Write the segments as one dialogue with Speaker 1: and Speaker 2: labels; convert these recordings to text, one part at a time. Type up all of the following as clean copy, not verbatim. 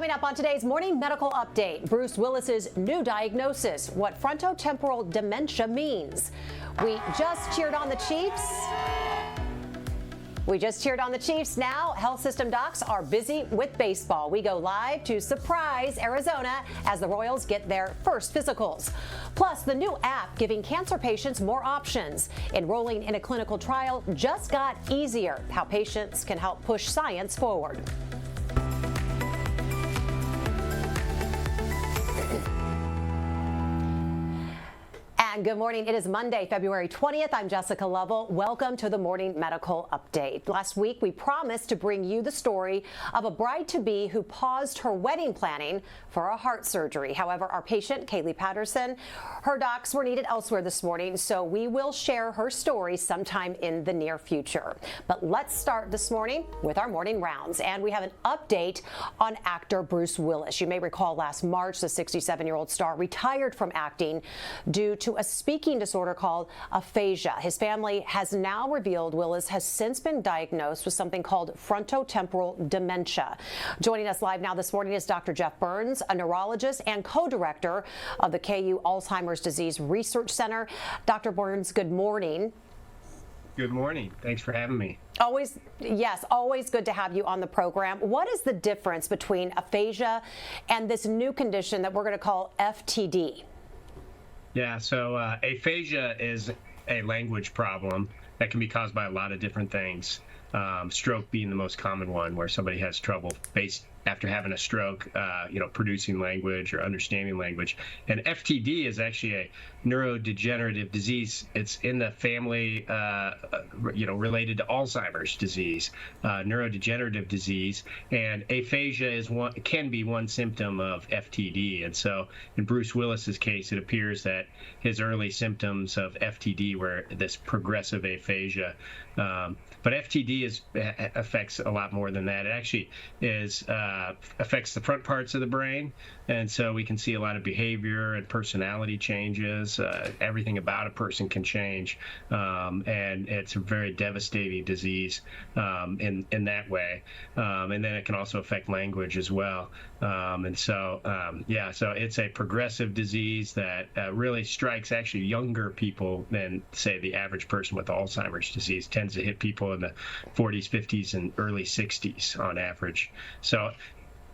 Speaker 1: Coming up on today's morning medical update, Bruce Willis's new diagnosis, what frontotemporal dementia means. We just cheered on the Chiefs. Now, health system docs are busy with baseball. We go live to Surprise, Arizona, as the Royals get their first physicals. Plus, the new app giving cancer patients more options. Enrolling in a clinical trial just got easier. How patients can help push science forward. And good morning. It is Monday, February 20th. I'm Jessica Lovell. Welcome to the Morning Medical Update. Last week, we promised to bring you the story of a bride-to-be who paused her wedding planning for a heart surgery. However, our patient, Kaylee Patterson, her docs were needed elsewhere this morning, so we will share her story sometime in the near future. But let's start this morning with our morning rounds. And we have an update on actor Bruce Willis. You may recall last March, the 67-year-old star retired from acting due to a speaking disorder called aphasia. His family has now revealed Willis has since been diagnosed with something called frontotemporal dementia. Joining us live now this morning is Dr. Jeff Burns, a neurologist and co-director of the KU Alzheimer's Disease Research Center. Dr. Burns, good morning.
Speaker 2: Good morning. Thanks for having me.
Speaker 1: Always good to have you on the program. What is the difference between aphasia and this new condition that we're going to call FTD?
Speaker 2: Yeah, so aphasia is a language problem that can be caused by a lot of different things. Stroke being the most common one, where somebody has trouble after having a stroke, producing language or understanding language. And FTD is actually a neurodegenerative disease. It's in the family, related to Alzheimer's disease, neurodegenerative disease. And aphasia can be one symptom of FTD. And so in Bruce Willis's case, it appears that his early symptoms of FTD were this progressive aphasia. But FTD affects a lot more than that. It actually affects the front parts of the brain, and so we can see a lot of behavior and personality changes. Everything about a person can change, and it's a very devastating disease in that way. And then it can also affect language as well. So it's a progressive disease that really strikes actually younger people than, say, the average person with Alzheimer's disease. Tends to hit people in the 40s, 50s, and early 60s on average. So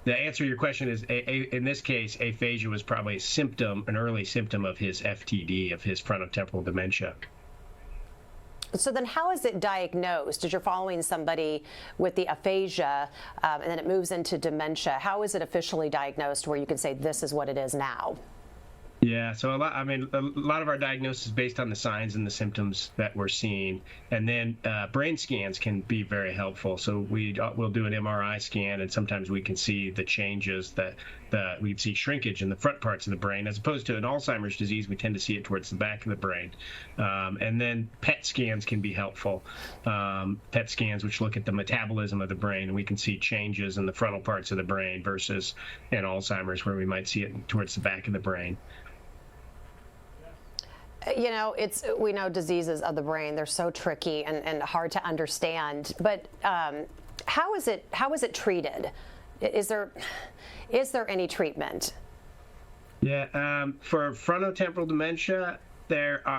Speaker 2: the answer to your question is, in this case, aphasia was probably an early symptom of his FTD, of his frontotemporal dementia.
Speaker 1: So then how is it diagnosed? As you're following somebody with the aphasia and then it moves into dementia, how is it officially diagnosed where you can say this is what it is now?
Speaker 2: Yeah, so a lot of our diagnosis is based on the signs and the symptoms that we're seeing, and then brain scans can be very helpful. So we'll do an MRI scan, and sometimes we can see the changes that we see shrinkage in the front parts of the brain, as opposed to an Alzheimer's disease, we tend to see it towards the back of the brain. And then PET scans can be helpful. PET scans, which look at the metabolism of the brain, and we can see changes in the frontal parts of the brain versus in Alzheimer's, where we might see it towards the back of the brain.
Speaker 1: We know diseases of the brain, they're so tricky and hard to understand, but how is it treated? Is there any treatment?
Speaker 2: Yeah, for frontotemporal dementia,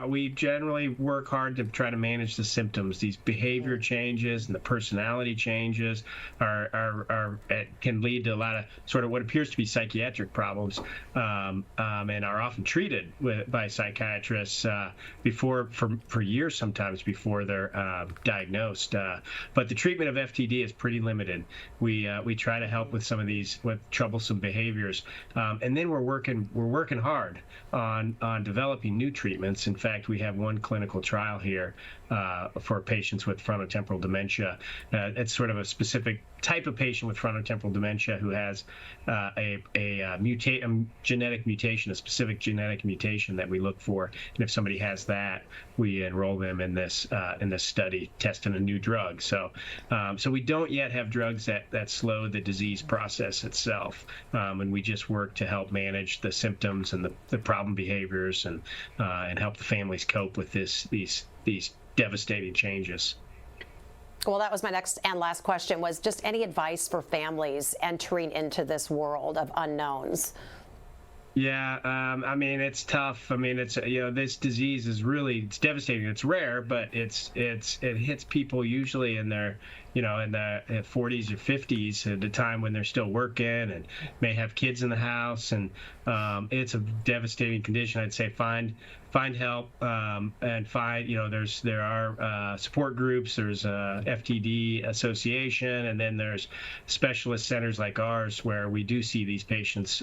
Speaker 2: we generally work hard to try to manage the symptoms. These behavior changes and the personality changes can lead to a lot of sort of what appears to be psychiatric problems, and are often treated by psychiatrists for years, sometimes before they're diagnosed. But the treatment of FTD is pretty limited. We try to help with some of these troublesome behaviors, and then we're working hard on developing new treatments. In fact, we have one clinical trial here for patients with frontotemporal dementia. It's sort of a specific type of patient with frontotemporal dementia who has a genetic mutation, a specific genetic mutation that we look for. And if somebody has that, we enroll them in this study, testing a new drug. So we don't yet have drugs that slow the disease process itself, and we just work to help manage the symptoms and the problem behaviors and help the families cope with these devastating changes.
Speaker 1: Well, that was my next and last question, was just any advice for families entering into this world of unknowns?
Speaker 2: Yeah, I mean, it's tough. I mean, it's, this disease is it's devastating. It's rare, but it hits people usually in their, in the 40s or 50s, at a time when they're still working and may have kids in the house. And it's a devastating condition. I'd say find help, and there are support groups. There's a FTD association, and then there's specialist centers like ours where we do see these patients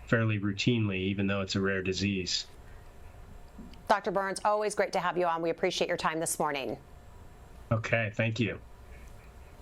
Speaker 2: fairly routinely, even though it's a rare disease.
Speaker 1: Dr. Burns, always great to have you on. We appreciate your time this morning.
Speaker 2: Okay, thank you.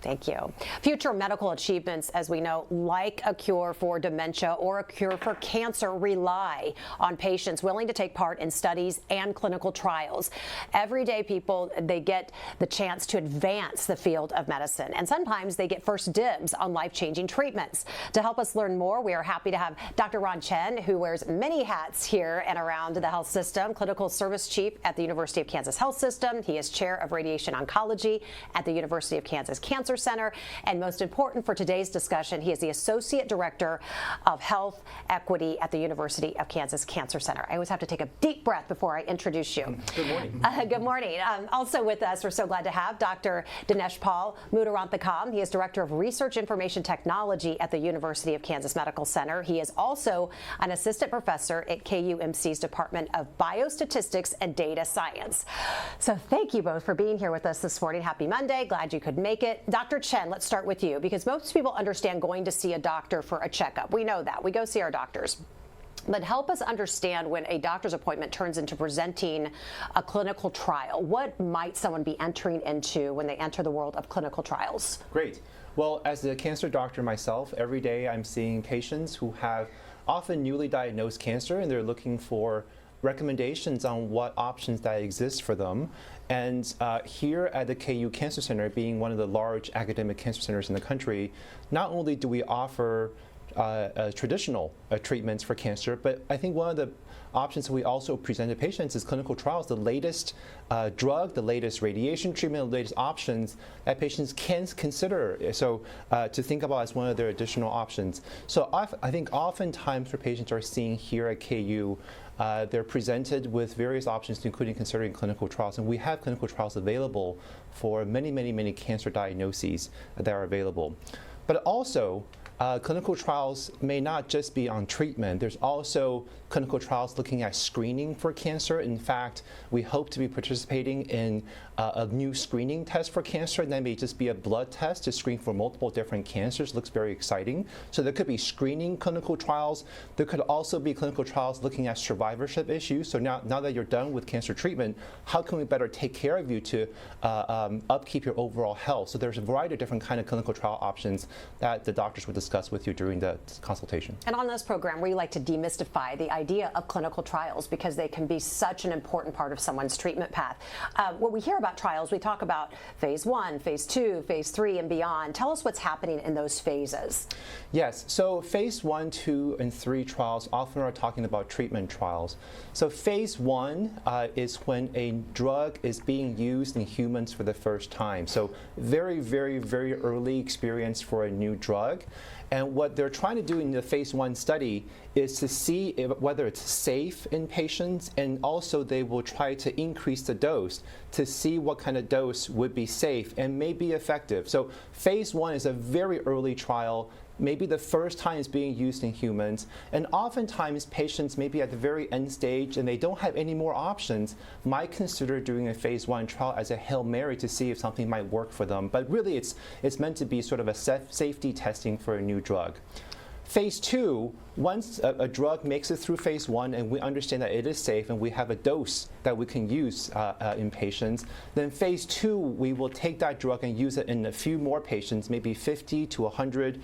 Speaker 1: Thank you. Future medical achievements, as we know, like a cure for dementia or a cure for cancer, rely on patients willing to take part in studies and clinical trials. Every day, people, they get the chance to advance the field of medicine, and sometimes they get first dibs on life-changing treatments. To help us learn more, we are happy to have Dr. Ron Chen, who wears many hats here and around the health system, clinical service chief at the University of Kansas Health System. He is chair of radiation oncology at the University of Kansas Cancer Center, and most important for today's discussion, he is the Associate Director of Health Equity at the University of Kansas Cancer Center. I always have to take a deep breath before I introduce you.
Speaker 3: Good morning.
Speaker 1: Good morning. Also with us, we're so glad to have Dr. Dinesh Pal Mudaranthakam. He is Director of Research Information Technology at the University of Kansas Medical Center. He is also an Assistant Professor at KUMC's Department of Biostatistics and Data Science. So thank you both for being here with us this morning. Happy Monday. Glad you could make it. Dr. Chen, let's start with you, because most people understand going to see a doctor for a checkup. We know that. We go see our doctors. But help us understand when a doctor's appointment turns into presenting a clinical trial. What might someone be entering into when they enter the world of clinical trials?
Speaker 3: Great. Well, as a cancer doctor myself, every day I'm seeing patients who have often newly diagnosed cancer, and they're looking for recommendations on what options that exist for them. And here at the KU Cancer Center, being one of the large academic cancer centers in the country, not only do we offer traditional treatments for cancer, but I think one of the options we also present to patients is clinical trials, the latest drug, the latest radiation treatment, the latest options that patients can consider. So to think about as one of their additional options. So I think oftentimes for patients are seeing here at KU, they're presented with various options, including considering clinical trials. And we have clinical trials available for many, many, many cancer diagnoses that are available. But also, clinical trials may not just be on treatment. There's also clinical trials looking at screening for cancer. In fact, we hope to be participating in a new screening test for cancer, and that may just be a blood test to screen for multiple different cancers. Looks very exciting. So there could be screening clinical trials. There could also be clinical trials looking at survivorship issues. So now that you're done with cancer treatment, how can we better take care of you to upkeep your overall health? So there's a variety of different kind of clinical trial options that the doctors would discuss with you during the consultation.
Speaker 1: And on this program, we like to demystify the idea of clinical trials because they can be such an important part of someone's treatment path. When we hear about trials, we talk about phase 1, phase 2, phase 3, and beyond. Tell us what's happening in those phases.
Speaker 3: Yes, so phase 1, 2, and 3 trials often are talking about treatment trials. So phase 1 is when a drug is being used in humans for the first time. So very, very, very early experience for a new drug. And what they're trying to do in the phase 1 study is to see whether it's safe in patients, and also they will try to increase the dose to see what kind of dose would be safe and may be effective. So phase 1 is a very early trial, maybe the first time it's being used in humans, and oftentimes patients maybe at the very end stage and they don't have any more options, might consider doing a phase 1 trial as a Hail Mary to see if something might work for them. But really it's meant to be sort of a safety testing for a new drug. Phase 2, once a drug makes it through phase 1 and we understand that it is safe and we have a dose that we can use in patients, then phase 2, we will take that drug and use it in a few more patients, maybe 50 to 100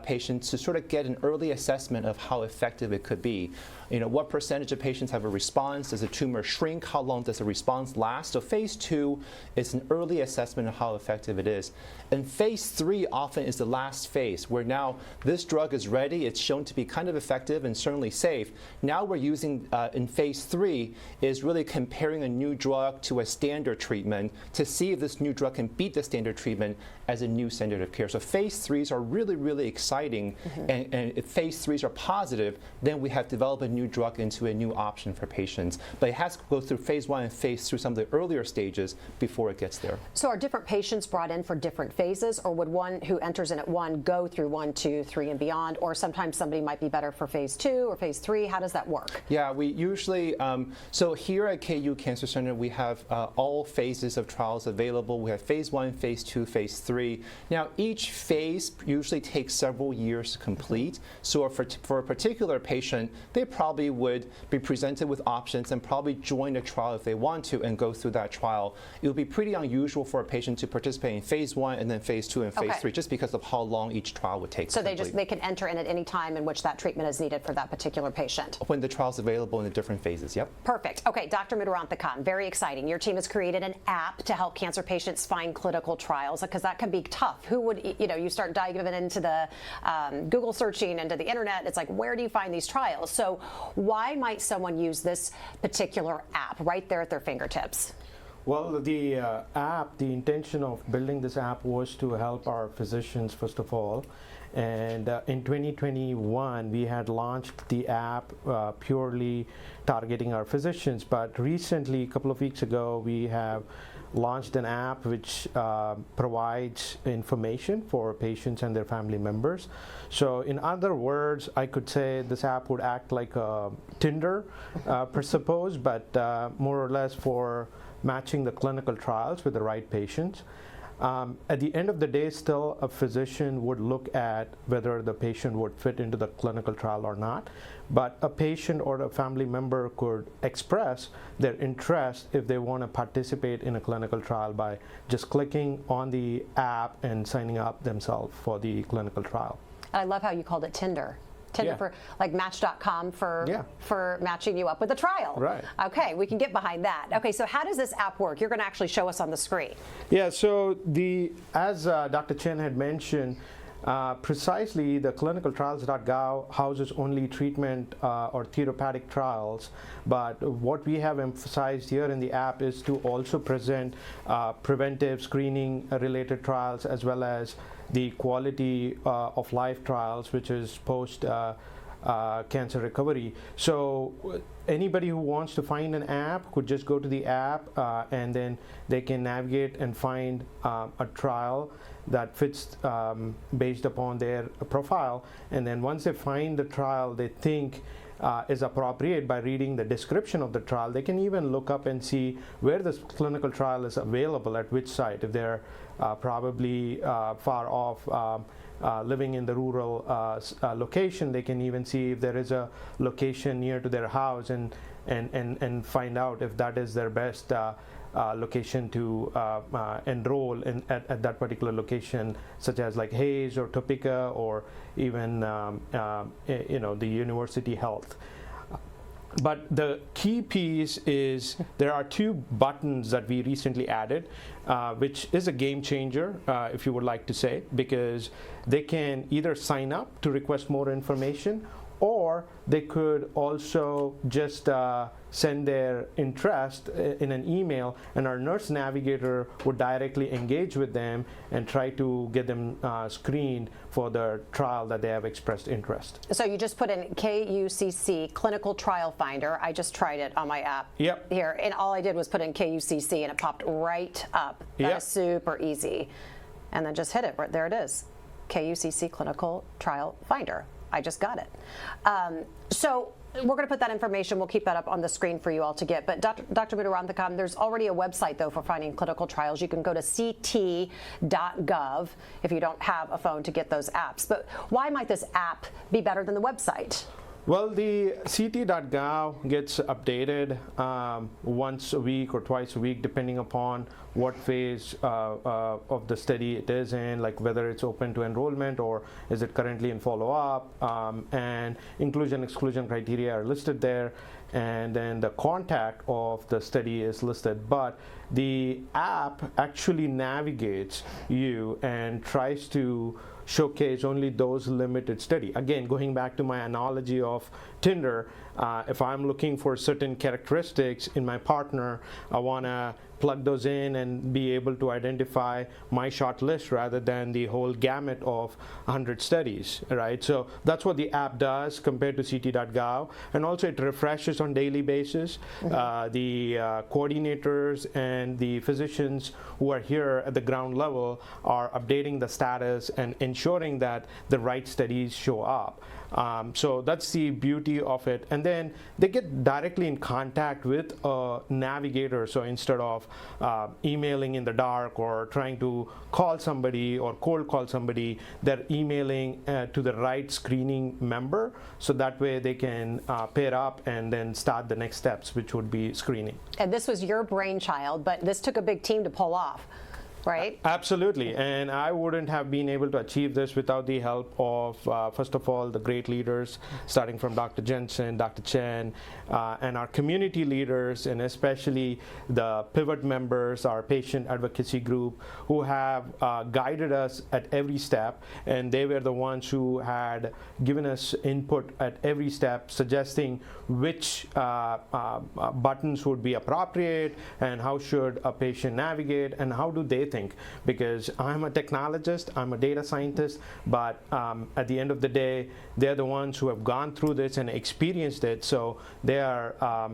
Speaker 3: patients, to sort of get an early assessment of how effective it could be. You know, what percentage of patients have a response? Does the tumor shrink? How long does the response last? So phase 2 is an early assessment of how effective it is. And phase 3 often is the last phase, where now this drug is ready, it's shown to be kind of effective and certainly safe. Now we're using, in phase 3, is really comparing a new drug to a standard treatment to see if this new drug can beat the standard treatment as a new standard of care. So phase 3s are really, really exciting, and if phase 3s are positive, then we have developed a new drug into a new option for patients. But it has to go through phase 1 and phase 2, some of the earlier stages, before it gets there.
Speaker 1: So are different patients brought in for different phases, or would one who enters in at 1 go through 1, 2, 3, and beyond, or sometimes somebody might be better for phase 2 or phase 3? How does that work?
Speaker 3: Yeah, we usually, so here at KU Cancer Center, we have all phases of trials available. We have phase 1, phase 2, phase 3. Now, each phase usually takes several years to complete. So for a particular patient, they probably would be presented with options and probably join a trial if they want to and go through that trial. It would be pretty unusual for a patient to participate in phase 1 and then phase 2 and phase 3, just because of how long each trial would take.
Speaker 1: So they can enter in at any time in which that treatment is needed for that particular patient.
Speaker 3: When the trial's available in the different phases, yep.
Speaker 1: Perfect. Okay, Dr. Mudaranthakam, very exciting. Your team has created an app to help cancer patients find clinical trials, because that can be tough. Who would, you start diving into the Google searching, into the internet, it's like, where do you find these trials? So why might someone use this particular app right there at their fingertips?
Speaker 4: Well, the app, the intention of building this app was to help our physicians, first of all. And in 2021, we had launched the app purely targeting our physicians. But recently, a couple of weeks ago, we have launched an app which provides information for patients and their family members. So in other words, I could say this app would act like a Tinder, per suppose, but more or less for matching the clinical trials with the right patients. At the end of the day, still a physician would look at whether the patient would fit into the clinical trial or not. But a patient or a family member could express their interest if they want to participate in a clinical trial by just clicking on the app and signing up themselves for the clinical trial.
Speaker 1: I love how you called it Tinder. Tinder for like Match.com for matching you up with a trial.
Speaker 4: Right.
Speaker 1: Okay, we can get behind that. Okay, so how does this app work? You're going to actually show us on the screen.
Speaker 4: Yeah, so as Dr. Chen had mentioned, precisely the clinicaltrials.gov houses only treatment or therapeutic trials, but what we have emphasized here in the app is to also present preventive screening related trials, as well as the quality of life trials, which is post cancer recovery. So anybody who wants to find an app could just go to the app and then they can navigate and find a trial that fits based upon their profile. And then once they find the trial they think is appropriate by reading the description of the trial, they can even look up and see where this clinical trial is available, at which site. If they're probably far off, living in the rural location, they can even see if there is a location near to their house and find out if that is their best location to enroll at that particular location, such as like Hayes or Topeka, or even the University Health. But the key piece is there are 2 buttons that we recently added, which is a game changer, if you would like to say, because they can either sign up to request more information, or they could also just send their interest in an email, and our nurse navigator would directly engage with them and try to get them screened for the trial that they have expressed interest.
Speaker 1: So you just put in KUCC Clinical Trial Finder. I just tried it on my app here, and all I did was put in KUCC and it popped right up. That is super easy. And then just hit it. There it is. KUCC Clinical Trial Finder. I just got it. So we're going to put that information, we'll keep that up on the screen for you all to get. But Dr. Mudaranthakam, there's already a website, though, for finding clinical trials. You can go to ct.gov if you don't have a phone to get those apps. But why might this app be better than the website?
Speaker 4: Well, the ct.gov gets updated once a week or twice a week, depending upon what phase of the study it is in, like whether it's open to enrollment or is it currently in follow-up, and inclusion exclusion criteria are listed there. and then the contact of the study is listed. But the app actually navigates you and tries to showcase only those limited study. Again, going back to my analogy of Tinder, if I'm looking for certain characteristics in my partner, I want to plug those in and be able to identify my short list rather than the whole gamut of 100 studies, right? So that's what the app does compared to ct.gov, and also it refreshes on daily basis. The coordinators and the physicians who are here at the ground level are updating the status and ensuring that the right studies show up. So that's the beauty of it. And then they get directly in contact with a navigator. So instead of emailing in the dark or trying to call somebody or cold call somebody, they're emailing to the right screening member. So that way they can pair up and then start the next steps, which would be screening.
Speaker 1: And this was your brainchild, but this took a big team to pull off. Right?
Speaker 4: Absolutely, and I wouldn't have been able to achieve this without the help of, first of all, the great leaders, starting from Dr. Jensen, Dr. Chen, and our community leaders, and especially the Pivot members, our patient advocacy group, who have guided us at every step, and they were the ones who had given us input at every step, suggesting which buttons would be appropriate, and how should a patient navigate, and how do they think, because I'm a technologist, I'm a data scientist, but at the end of the day, they're the ones who have gone through this and experienced it, so they are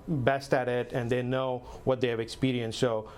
Speaker 4: best at it, and they know what they have experienced. So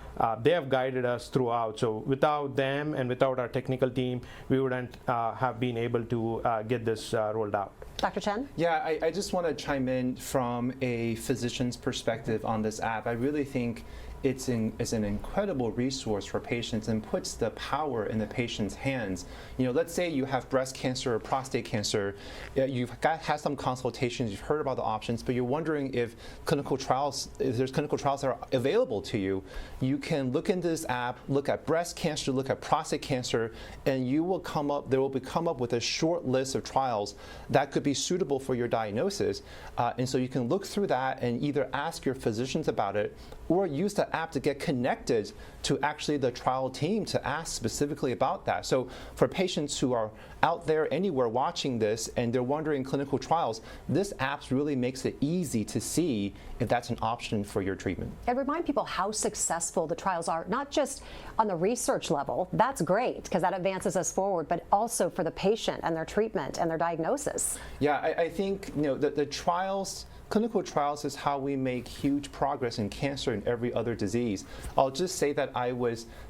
Speaker 4: they have guided us throughout. So without them and without our technical team, we wouldn't have been able to get this rolled out.
Speaker 1: Dr. Chen?
Speaker 3: Yeah, I just want to chime in from a physician's perspective on this app. I really think it's an incredible resource for patients and puts the power in the patient's hands. You know, let's say you have breast cancer or prostate cancer. You've had some consultations, you've heard about the options, but you're wondering if there's clinical trials that are available to you. You can look into this app, look at breast cancer, look at prostate cancer, and there will come up with a short list of trials that could be suitable for your diagnosis. And so you can look through that and either ask your physicians about it or use the app to get connected to actually the trial team to ask specifically about that. So for patients who are out there anywhere watching this and they're wondering clinical trials, this app really makes it easy to see if that's an option for your treatment.
Speaker 1: And remind people how successful the trials are, not just on the research level, that's great because that advances us forward, but also for the patient and their treatment and their diagnosis.
Speaker 3: Yeah, I think the trials, clinical trials is how we make huge progress in cancer and every other disease. I'll just say that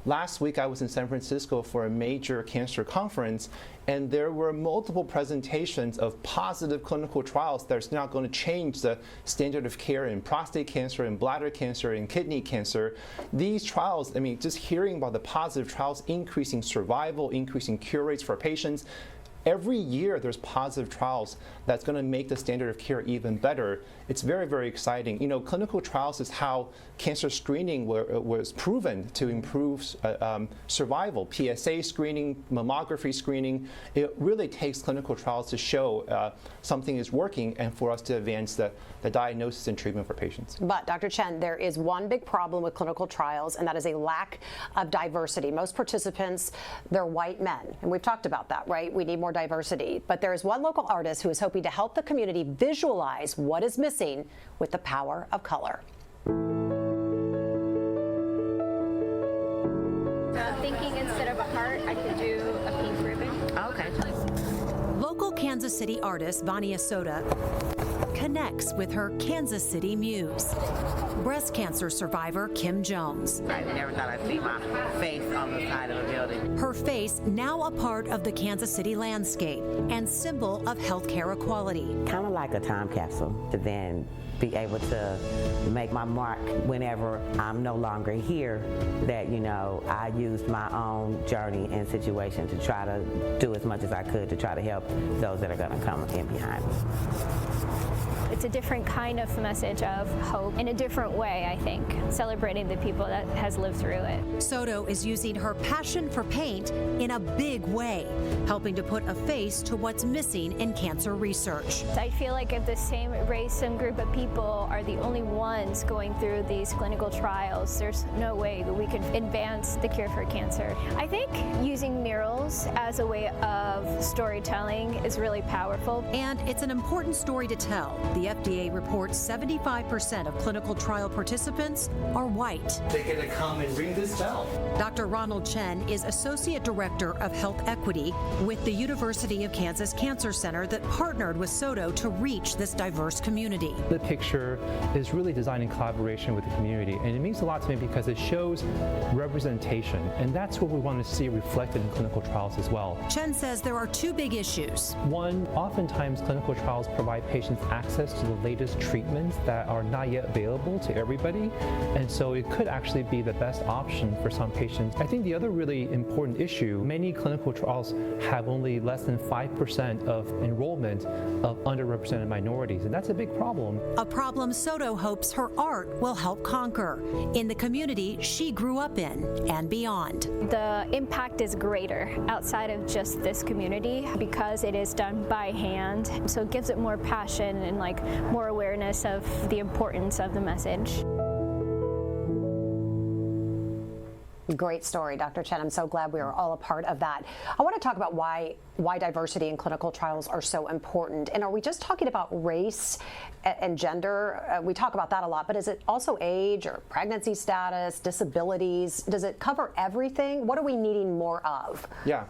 Speaker 3: last week I was in San Francisco for a major cancer conference, and there were multiple presentations of positive clinical trials that's now going to change the standard of care in prostate cancer and bladder cancer and kidney cancer. These trials, I mean, just hearing about the positive trials, increasing survival, increasing cure rates for patients, every year there's positive trials that's going to make the standard of care even better. It's very, very exciting. You know, clinical trials is how cancer screening was proven to improve survival. PSA screening, mammography screening, it really takes clinical trials to show something is working and for us to advance the diagnosis and treatment for patients.
Speaker 1: But Dr. Chen, there is one big problem with clinical trials, and that is a lack of diversity. Most participants, they're white men, and we've talked about that, right? We need more diversity. But there is one local artist who is hoping to help the community visualize what is missing with the power of color.
Speaker 5: Thinking instead of a heart, I could do a pink ribbon.
Speaker 1: Okay.
Speaker 6: Local Kansas City artist Vania Soda connects with her Kansas City muse, breast cancer survivor Kim Jones.
Speaker 7: I never thought I'd see my face on the side of a building.
Speaker 6: Her face now a part of the Kansas City landscape and symbol of healthcare equality.
Speaker 8: Kind of like a time capsule to then be able to make my mark whenever I'm no longer here, that, you know, I used my own journey and situation to try to do as much as I could to try to help those that are going to come in behind me.
Speaker 5: It's a different kind of message of hope in a different way, I think, celebrating the people that has lived through it.
Speaker 6: Soto is using her passion for paint in a big way, helping to put a face to what's missing in cancer research.
Speaker 5: I feel like if the same race and group of people are the only ones going through these clinical trials, there's no way that we could advance the cure for cancer. I think using murals as a way of storytelling is really powerful.
Speaker 6: And it's an important story to tell. The FDA reports 75% of clinical trial participants are white.
Speaker 3: They're going to come and ring this bell.
Speaker 6: Dr. Ronald Chen is Associate Director of Health Equity with the University of Kansas Cancer Center that partnered with Soto to reach this diverse community.
Speaker 3: The picture is really designed in collaboration with the community, and it means a lot to me because it shows representation, and that's what we want to see reflected in clinical trials as well.
Speaker 6: Chen says there are two big issues.
Speaker 3: One, oftentimes clinical trials provide patients access to the latest treatments that are not yet available to everybody, and so it could actually be the best option for some patients. I think the other really important issue, many clinical trials have only less than 5% of enrollment of underrepresented minorities, and that's a big problem.
Speaker 6: A problem Soto hopes her art will help conquer in the community she grew up in and beyond.
Speaker 5: The impact is greater outside of just this community because it is done by hand. So it gives it more passion and more awareness of the importance of the message.
Speaker 1: Great story, Dr. Chen. I'm so glad we are all a part of that. I want to talk about why diversity in clinical trials are so important. And are we just talking about race and gender? We talk about that a lot, but is it also age or pregnancy status, disabilities? Does it cover everything? What are we needing more of?
Speaker 3: Yeah,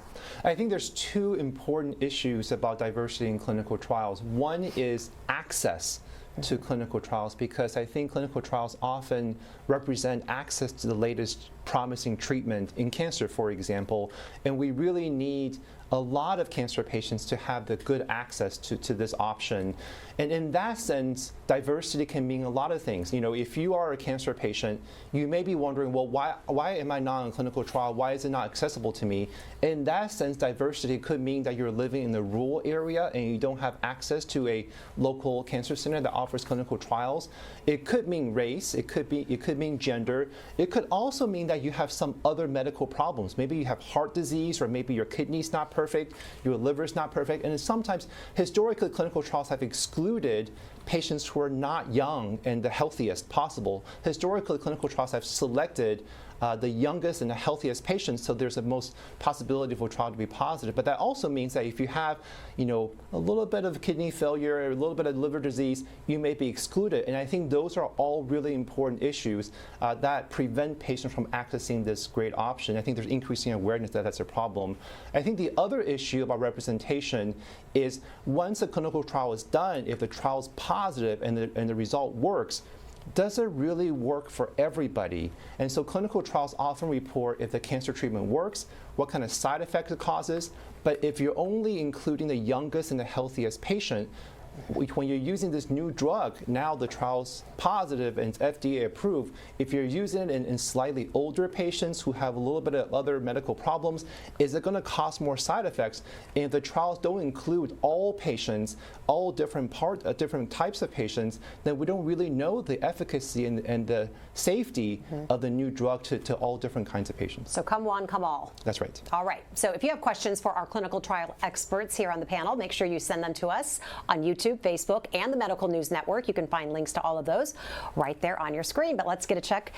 Speaker 3: I think there's two important issues about diversity in clinical trials. One is access to clinical trials, because I think clinical trials often represent access to the latest promising treatment in cancer, for example, and we really need a lot of cancer patients to have the good access to this option. And in that sense, diversity can mean a lot of things. You know, if you are a cancer patient, you may be wondering, well, why am I not in a clinical trial? Why is it not accessible to me? In that sense, diversity could mean that you're living in the rural area and you don't have access to a local cancer center that offers clinical trials. It could mean race. It could mean gender. It could also mean that you have some other medical problems. Maybe you have heart disease, or maybe your kidney's not perfect, your liver's not perfect. And sometimes, historically, clinical trials have excluded patients who are not young and the healthiest possible. Historically, clinical trials have selected the youngest and the healthiest patients, so there's the most possibility for a trial to be positive. But that also means that if you have, you know, a little bit of kidney failure or a little bit of liver disease, you may be excluded. And I think those are all really important issues that prevent patients from accessing this great option. I think there's increasing awareness that that's a problem. I think the other issue about representation is once a clinical trial is done, if the trial is positive and the result works, does it really work for everybody? And so clinical trials often report if the cancer treatment works, what kind of side effects it causes. But if you're only including the youngest and the healthiest patient, when you're using this new drug, now the trial's positive and it's FDA approved, if you're using it in slightly older patients who have a little bit of other medical problems, is it going to cause more side effects? And if the trials don't include all patients, all different types of patients, then we don't really know the efficacy and the safety of the new drug to all different kinds of patients.
Speaker 1: So come one, come all.
Speaker 3: That's right.
Speaker 1: All right. So if you have questions for our clinical trial experts here on the panel, make sure you send them to us on YouTube, Facebook, and the Medical News Network. You can find links to all of those right there on your screen. But let's get a check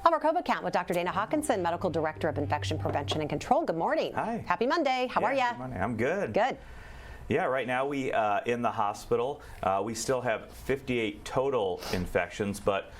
Speaker 1: of our COVID count with Dr. Dana Hawkinson, Medical Director of Infection Prevention and Control. Good morning.
Speaker 9: Hi.
Speaker 1: Happy Monday. How are you?
Speaker 9: Good morning. I'm good.
Speaker 1: Good.
Speaker 9: Yeah, right now we in the hospital, we still have 58 total infections, but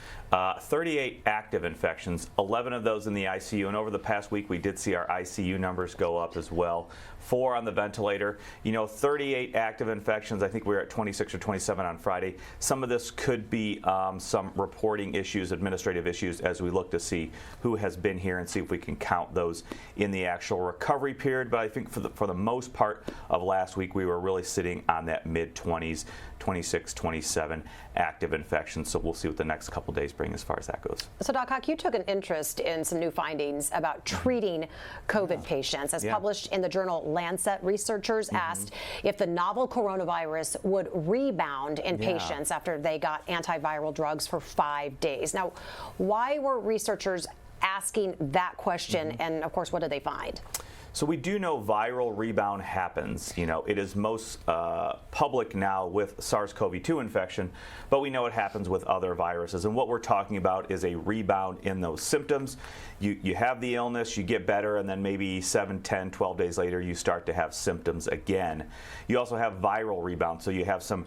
Speaker 9: 38 active infections, 11 of those in the ICU, and over the past week we did see our ICU numbers go up as well. 4 on the ventilator. You know, 38 active infections. I think we were at 26 or 27 on Friday. Some of this could be some reporting issues, administrative issues, as we look to see who has been here and see if we can count those in the actual recovery period. But I think for the most part of last week, we were really sitting on that mid-20s, 26, 27 active infections. So we'll see what the next couple days spring as far as that goes.
Speaker 1: So, Doc Hock, you took an interest in some new findings about treating COVID patients. As published in the journal Lancet, researchers asked if the novel coronavirus would rebound in patients after they got antiviral drugs for 5 days. Now, why were researchers asking that question, and of course, what did they find?
Speaker 9: So we do know viral rebound happens. You know, it is most public now with SARS-CoV-2 infection, but we know it happens with other viruses. And what we're talking about is a rebound in those symptoms. You have the illness, you get better, and then maybe 7, 10, 12 days later, you start to have symptoms again. You also have viral rebound, so you have some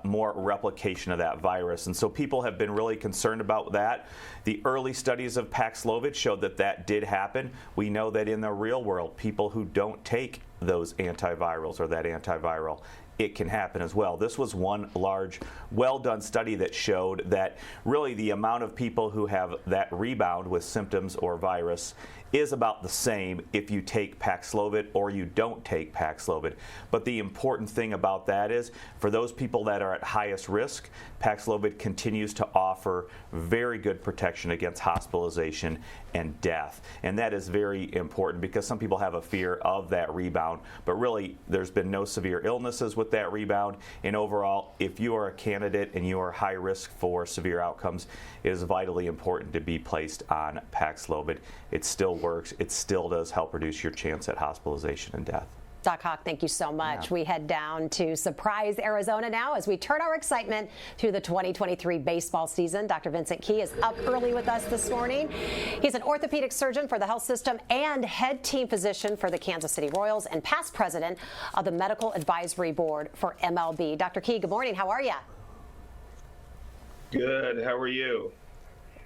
Speaker 9: more replication of that virus. And so people have been really concerned about that. The early studies of Paxlovid showed that that did happen. We know that in the real world, people who don't take those antivirals or that antiviral, it can happen as well. This was one large, well-done study that showed that really the amount of people who have that rebound with symptoms or virus is about the same if you take Paxlovid or you don't take Paxlovid. But the important thing about that is, for those people that are at highest risk, Paxlovid continues to offer very good protection against hospitalization and death. And that is very important because some people have a fear of that rebound, but really there's been no severe illnesses with that rebound. And overall, if you are a candidate and you are high risk for severe outcomes, it is vitally important to be placed on Paxlovid. It still works. It still does help reduce your chance at hospitalization and death.
Speaker 1: Doc Hock, thank you so much. We head down to Surprise, Arizona now as we turn our excitement to the 2023 baseball season. Dr. Vincent Key is up early with us this morning. He's an orthopedic surgeon for the health system and head team physician for the Kansas City Royals and past president of the Medical Advisory Board for MLB. Dr. Key, good morning. How are you?
Speaker 10: Good. How are you?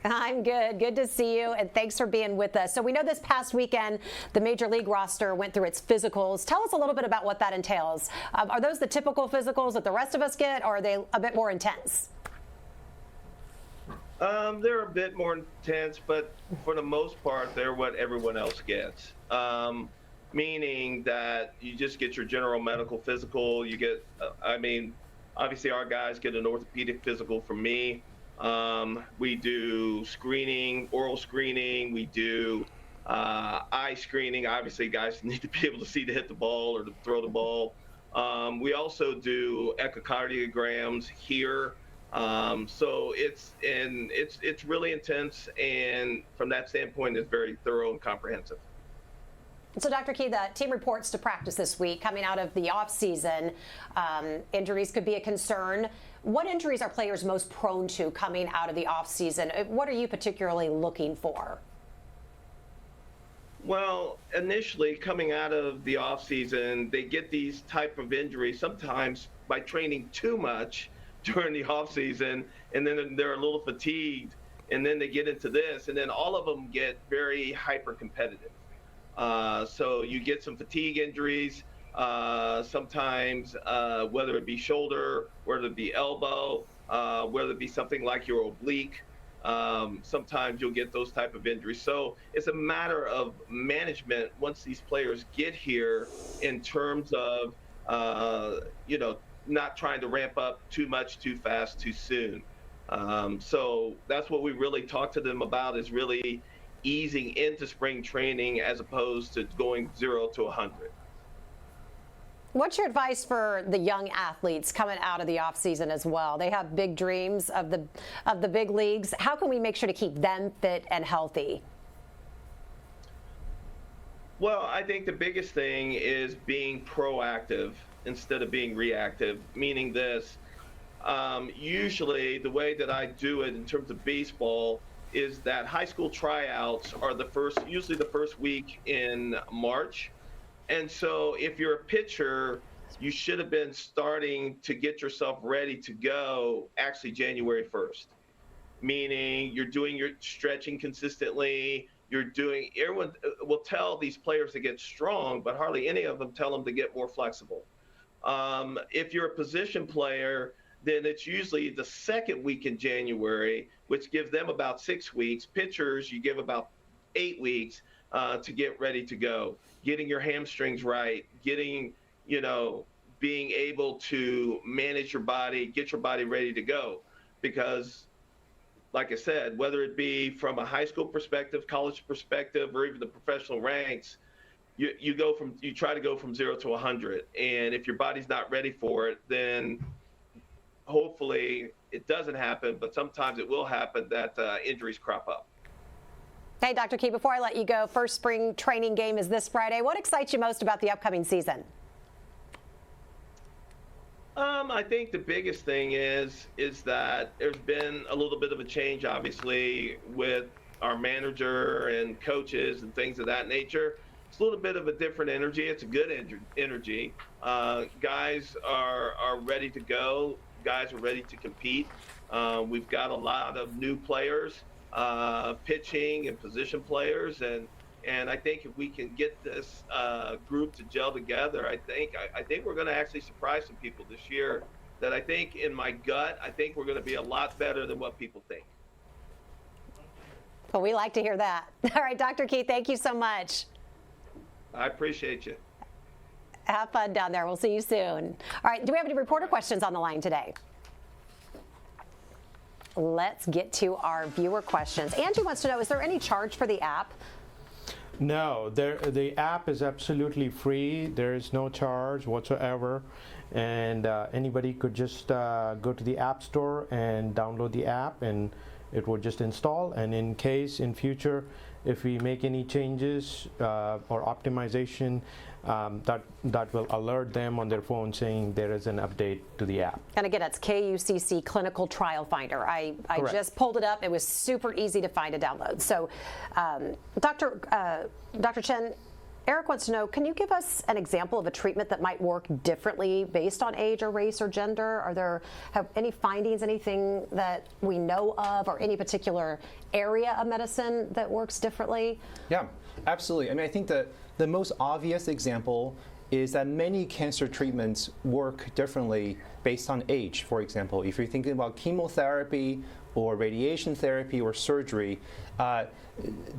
Speaker 1: I'm good. Good to see you, and thanks for being with us. So we know this past weekend, the Major League roster went through its physicals. Tell us a little bit about what that entails. Are those the typical physicals that the rest of us get, or are they a bit more intense?
Speaker 10: They're a bit more intense, but for the most part, they're what everyone else gets. Meaning that you just get your general medical physical. You get, obviously our guys get an orthopedic physical from me. We do screening, oral screening. We do eye screening. Obviously, guys need to be able to see to hit the ball or to throw the ball. We also do echocardiograms here. So it's really intense, and from that standpoint, it's very thorough and comprehensive.
Speaker 1: So, Dr. Key, the team reports to practice this week. Coming out of the off season, injuries could be a concern. What injuries are players most prone to coming out of the off season? What are you particularly looking for?
Speaker 10: Well, initially coming out of the off season, they get these type of injuries sometimes by training too much during the off season, and then they're a little fatigued, and then they get into this, and then all of them get very hyper competitive. So you get some fatigue injuries, sometimes, whether it be shoulder, whether it be elbow, whether it be something like your oblique. Sometimes you'll get those type of injuries. So it's a matter of management once these players get here in terms of, not trying to ramp up too much, too fast, too soon. So that's what we really talk to them about, is really easing into spring training as opposed to going 0 to 100.
Speaker 1: What's your advice for the young athletes coming out of the off season as well? They have big dreams of the big leagues. How can we make sure to keep them fit and healthy?
Speaker 10: Well, I think the biggest thing is being proactive instead of being reactive, meaning this. Usually the way that I do it in terms of baseball is that high school tryouts are usually the first week in March. And so if you're a pitcher, you should have been starting to get yourself ready to go actually January 1st, meaning you're doing your stretching consistently. Everyone will tell these players to get strong, but hardly any of them tell them to get more flexible. If you're a position player, then it's usually the second week in January, which gives them about 6 weeks. Pitchers, you give about 8 weeks to get ready to go. Getting your hamstrings right, being able to manage your body, get your body ready to go. Because like I said, whether it be from a high school perspective, college perspective, or even the professional ranks, you try to go from 0 to 100. And if your body's not ready for it, then hopefully it doesn't happen, but sometimes it will happen that injuries crop up.
Speaker 1: Hey, Dr. Key, before I let you go, first spring training game is this Friday. What excites you most about the upcoming season?
Speaker 10: I think the biggest thing is that there's been a little bit of a change, obviously, with our manager and coaches and things of that nature. It's a little bit of a different energy. It's a good energy. Guys are ready to go. Guys are ready to compete. We've got a lot of new players, pitching and position players, and I think if we can get this group to gel together, I think we're going to actually surprise some people this year. That I think, in my gut, I think we're going to be a lot better than what people think.
Speaker 1: Well, we like to hear that. All right, Dr. Key, thank you so much.
Speaker 10: I appreciate you.
Speaker 1: Have fun down there. We'll see you soon. All right, do we have any reporter questions on the line today? Let's get to our viewer questions. Angie wants to know, is there any charge for the app?
Speaker 4: No, the app is absolutely free. There is no charge whatsoever. And anybody could just go to the App Store and download the app, and it will just install. And in case in future, if we make any changes or optimization, that will alert them on their phone saying there is an update to the app.
Speaker 1: And again, it's KUCC Clinical Trial Finder. I just pulled it up. It was super easy to find and download. So, Dr. Chen, Eric wants to know, can you give us an example of a treatment that might work differently based on age or race or gender? Have any findings, anything that we know of, or any particular area of medicine that works differently?
Speaker 3: Yeah, absolutely. I mean, I think that the most obvious example is that many cancer treatments work differently based on age. For example, if you're thinking about chemotherapy or radiation therapy or surgery,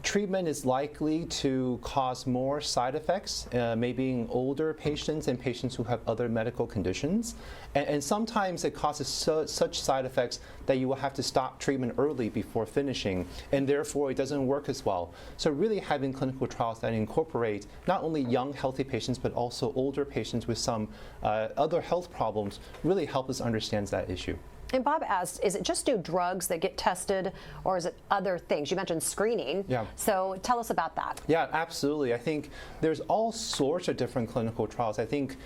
Speaker 3: treatment is likely to cause more side effects, maybe in older patients and patients who have other medical conditions. And sometimes it causes such side effects that you will have to stop treatment early before finishing, and therefore it doesn't work as well. So really having clinical trials that incorporate not only young, healthy patients, but also older patients with some other health problems really help us understand that issue.
Speaker 1: And Bob asked, is it just new drugs that get tested, or is it other things? You mentioned screening.
Speaker 3: Yeah.
Speaker 1: So tell us about that.
Speaker 3: Yeah, absolutely. I think there's all sorts of different clinical trials. I think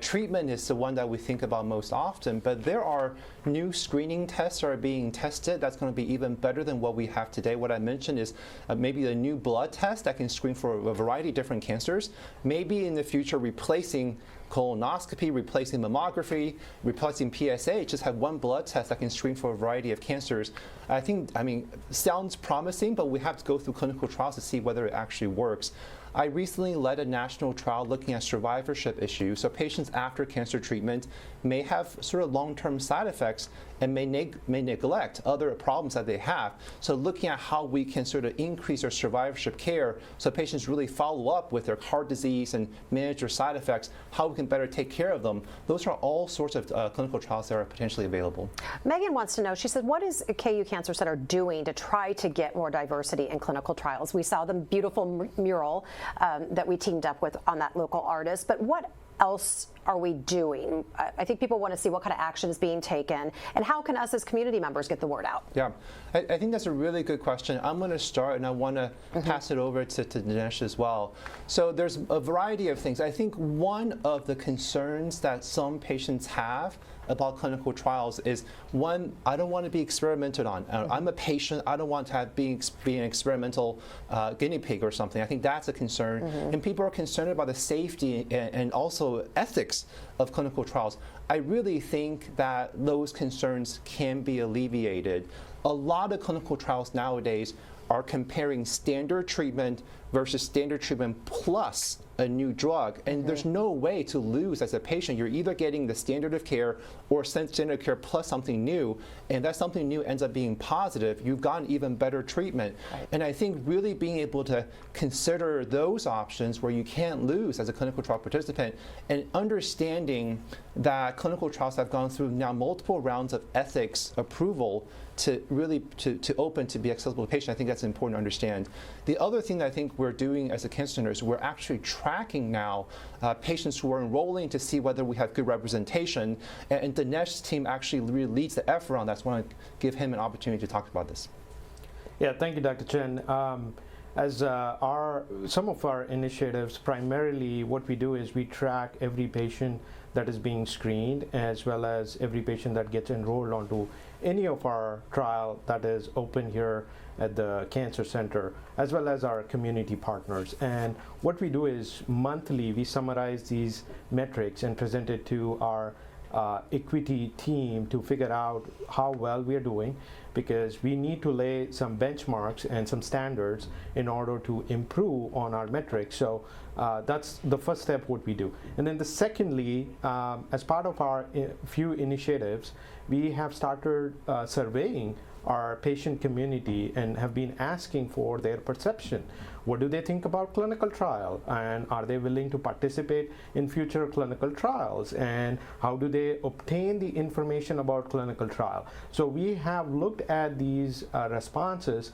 Speaker 3: treatment is the one that we think about most often, but there are new screening tests that are being tested that's going to be even better than what we have today. What I mentioned is maybe a new blood test that can screen for a variety of different cancers, maybe in the future replacing colonoscopy, replacing mammography, replacing PSA, just have one blood test that can screen for a variety of cancers. I mean, sounds promising, but we have to go through clinical trials to see whether it actually works. I recently led a national trial looking at survivorship issues. So patients after cancer treatment may have sort of long-term side effects and may neglect other problems that they have. So looking at how we can sort of increase our survivorship care so patients really follow up with their heart disease and manage their side effects, how we can better take care of them. Those are all sorts of clinical trials that are potentially available.
Speaker 1: Megan wants to know, she said, what is KU Cancer Center doing to try to get more diversity in clinical trials? We saw the beautiful mural that we teamed up with on that local artist, but what else are we doing? I think people want to see what kind of action is being taken, and how can us as community members get the word out?
Speaker 3: Yeah, I think that's a really good question. I'm going to start, and I want to pass it over to Dinesh as well. So there's a variety of things. I think one of the concerns that some patients have about clinical trials is, one, I don't want to be experimented on. I'm a patient. I don't want to be an experimental guinea pig or something. I think that's a concern. And people are concerned about the safety and also ethics of clinical trials. I really think that those concerns can be alleviated. A lot of clinical trials nowadays are comparing standard treatment versus standard treatment plus a new drug, and there's no way to lose as a patient. You're either getting the standard of care or standard of care plus something new, and that something new ends up being positive. You've gotten even better treatment.
Speaker 1: Right.
Speaker 3: And I think really being able to consider those options where you can't lose as a clinical trial participant, and understanding that clinical trials have gone through now multiple rounds of ethics approval to really to open to be accessible to patients. I think that's important to understand. The other thing that I think we're doing as a cancer center is we're actually tracking now patients who are enrolling to see whether we have good representation, and Dinesh's team actually really leads the effort on that. So I want to give him an opportunity to talk about this.
Speaker 4: Yeah, thank you, Dr. Chen. As some of our initiatives, primarily what we do is we track every patient that is being screened, as well as every patient that gets enrolled onto any of our trial that is open here at the Cancer Center, as well as our community partners. And what we do is monthly we summarize these metrics and present it to our equity team to figure out how well we are doing, because we need to lay some benchmarks and some standards in order to improve on our metrics. So that's the first step what we do. And then secondly, as part of our few initiatives, we have started surveying our patient community and have been asking for their perception. What do they think about clinical trial, and are they willing to participate in future clinical trials, and how do they obtain the information about clinical trial? So we have looked at these responses.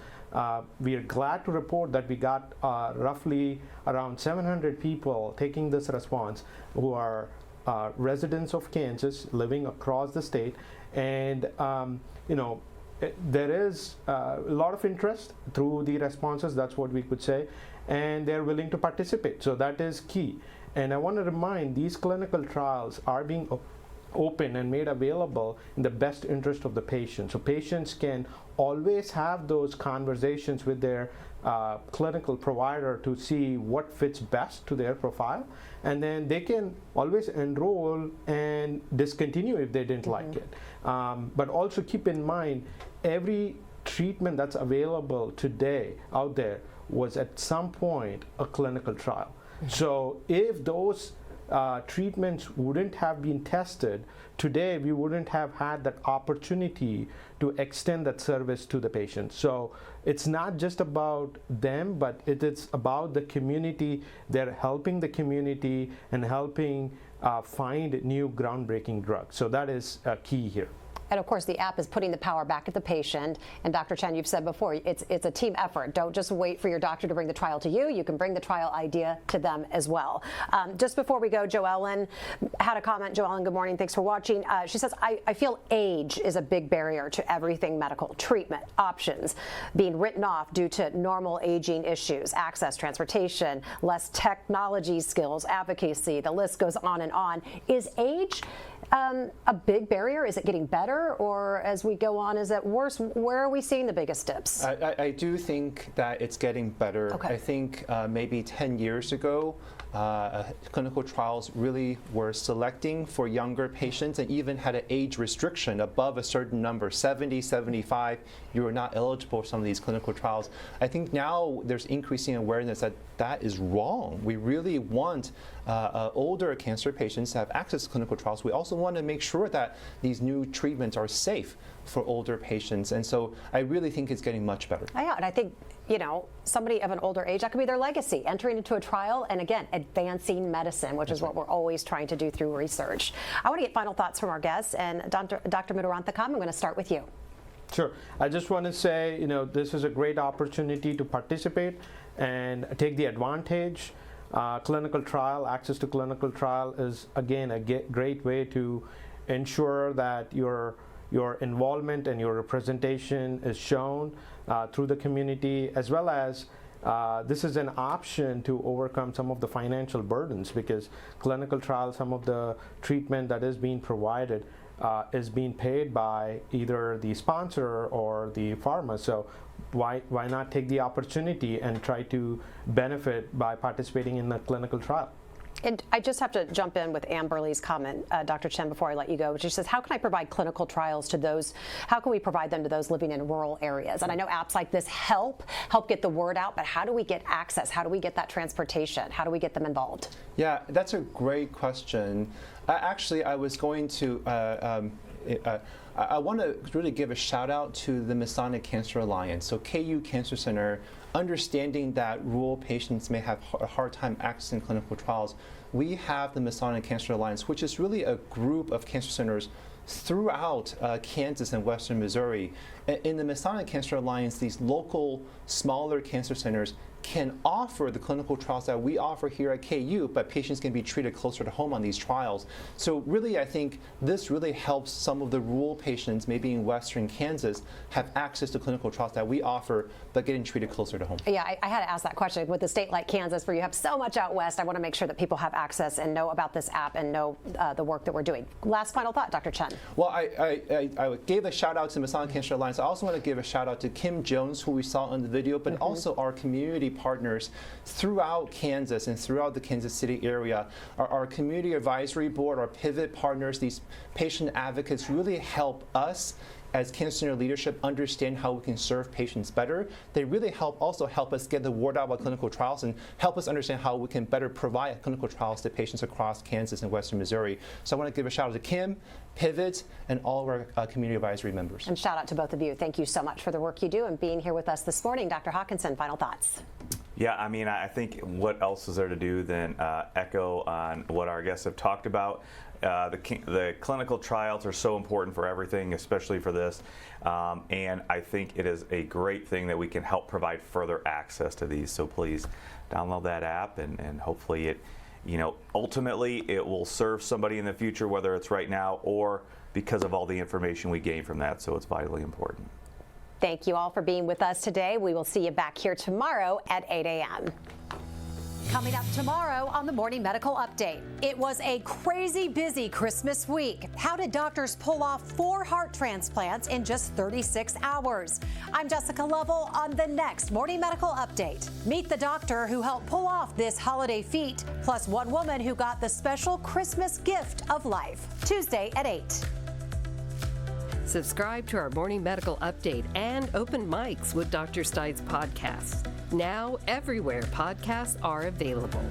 Speaker 4: We are glad to report that we got roughly around 700 people taking this response who are residents of Kansas living across the state, and there is a lot of interest through the responses, that's what we could say, and they're willing to participate. So that is key. And I want to remind, these clinical trials are being open and made available in the best interest of the patient. So patients can always have those conversations with their clinical provider to see what fits best to their profile, and then they can always enroll and discontinue if they didn't like it. But also keep in mind, every treatment that's available today out there was at some point a clinical trial. So if those treatments wouldn't have been tested, today we wouldn't have had that opportunity to extend that service to the patient. So it's not just about them, but it is about the community. They're helping the community and helping find new groundbreaking drugs. So that is key here.
Speaker 1: And of course, the app is putting the power back at the patient. And Dr. Chen, you've said before, it's a team effort. Don't just wait for your doctor to bring the trial to you. You can bring the trial idea to them as well. Just before we go, Joellen had a comment. Joellen, good morning. Thanks for watching. She says, I feel age is a big barrier to everything medical. Treatment, options being written off due to normal aging issues, access, transportation, less technology skills, advocacy. The list goes on and on. Is age a big barrier? Is it getting better, or as we go on, is it worse? Where are we seeing the biggest dips?
Speaker 3: I do think that it's getting better.
Speaker 1: Okay.
Speaker 3: I think maybe 10 years ago, clinical trials really were selecting for younger patients and even had an age restriction above a certain number, 70, 75, you are not eligible for some of these clinical trials. I think now there's increasing awareness that that is wrong. We really want older cancer patients to have access to clinical trials. We also want to make sure that these new treatments are safe for older patients. And so I really think it's getting much better.
Speaker 1: Yeah, and I think, somebody of an older age, that could be their legacy, entering into a trial and, again, advancing medicine, which is what we're always trying to do through research. I want to get final thoughts from our guests, and Dr. Muruganthakam, I'm going to start with you.
Speaker 4: Sure. I just want to say, this is a great opportunity to participate and take the advantage. Clinical trial, access to clinical trial is, again, a great way to ensure that your involvement and your representation is shown through the community, as well as this is an option to overcome some of the financial burdens, because clinical trials, some of the treatment that is being provided is being paid by either the sponsor or the pharma. So why not take the opportunity and try to benefit by participating in the clinical trial?
Speaker 1: And I just have to jump in with Amberly's comment, Dr. Chen, before I let you go, which she says, how can I provide clinical trials to those, how can we provide them to those living in rural areas? And I know apps like this help get the word out, but how do we get access? How do we get that transportation? How do we get them involved?
Speaker 3: Yeah, that's a great question. Actually, I was going to, I want to really give a shout out to the Masonic Cancer Alliance. So KU Cancer Center, understanding that rural patients may have a hard time accessing clinical trials, we have the Masonic Cancer Alliance, which is really a group of cancer centers throughout Kansas and western Missouri. In the Masonic Cancer Alliance, these local, smaller cancer centers can offer the clinical trials that we offer here at KU, but patients can be treated closer to home on these trials. So really, I think this really helps some of the rural patients, maybe in western Kansas, have access to clinical trials that we offer, but getting treated closer to home.
Speaker 1: Yeah, I had to ask that question. With a state like Kansas, where you have so much out west, I want to make sure that people have access and know about this app and know the work that we're doing. Last final thought, Dr. Chen.
Speaker 3: Well, I gave a shout out to Masonic Cancer Alliance. I also want to give a shout out to Kim Jones, who we saw in the video, but also our community partners throughout Kansas and throughout the Kansas City area. Our community advisory board, our pivot partners, these patient advocates really help us as cancer center leadership understand how we can serve patients better. They really also help us get the word out about clinical trials and help us understand how we can better provide clinical trials to patients across Kansas and western Missouri. So I want to give a shout out to Kim, Pivot, and all of our community advisory members.
Speaker 1: And shout out to both of you. Thank you so much for the work you do and being here with us this morning. Dr. Hawkinson, final thoughts.
Speaker 9: Yeah, I mean, I think what else is there to do than echo on what our guests have talked about. The clinical trials are so important for everything, especially for this. And I think it is a great thing that we can help provide further access to these. So please download that app, and hopefully it, ultimately it will serve somebody in the future, whether it's right now or because of all the information we gain from that. So it's vitally important.
Speaker 1: Thank you all for being with us today. We will see you back here tomorrow at 8 a.m.
Speaker 6: Coming up tomorrow on the Morning Medical Update. It was a crazy busy Christmas week. How did doctors pull off 4 heart transplants in just 36 hours? I'm Jessica Lovell on the next Morning Medical Update. Meet the doctor who helped pull off this holiday feat, plus one woman who got the special Christmas gift of life. Tuesday at 8.
Speaker 11: Subscribe to our Morning Medical Update and Open Mics with Dr. Stein's podcasts. Now everywhere podcasts are available.